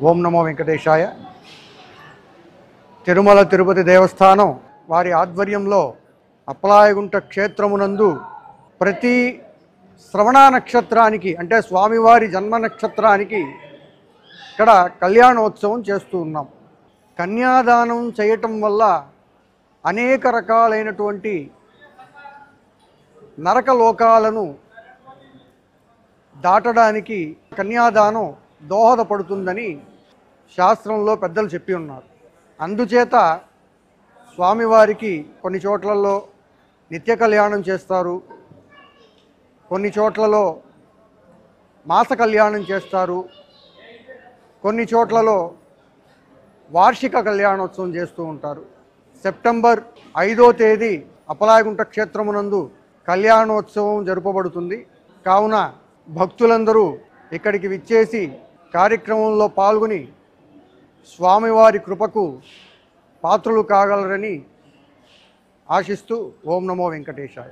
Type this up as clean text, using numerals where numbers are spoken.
ఓం నమో వెంకటేశాయ. తిరుమల తిరుపతి దేవస్థానం వారి ఆధ్వర్యంలో అప్పలాయగుంట క్షేత్రమునందు ప్రతి శ్రవణ నక్షత్రానికి అంటే స్వామివారి జన్మ నక్షత్రానికి ఇక్కడ కళ్యాణోత్సవం చేస్తూ ఉన్నాం. కన్యాదానం చేయటం వల్ల అనేక రకాలైనటువంటి నరకలోకాలను దాటడానికి కన్యాదానం దోహదపడుతుందని శాస్త్రంలో పెద్దలు చెప్పి ఉన్నారు. అందుచేత స్వామివారికి కొన్ని చోట్లలో నిత్య కళ్యాణం చేస్తారు, కొన్ని చోట్లలో మాస కళ్యాణం చేస్తారు, కొన్ని చోట్లలో వార్షిక కళ్యాణోత్సవం చేస్తూ ఉంటారు. సెప్టెంబర్ 5వ తేదీ అప్పలాయగుంట క్షేత్రమునందు కళ్యాణోత్సవం జరుపబడుతుంది. కావున భక్తులందరూ ఇక్కడికి విచ్చేసి కార్యక్రమంలో పాల్గొని స్వామివారి కృపకు పాత్రులు కాగలరని ఆశిస్తూ ఓం నమో వెంకటేశాయ.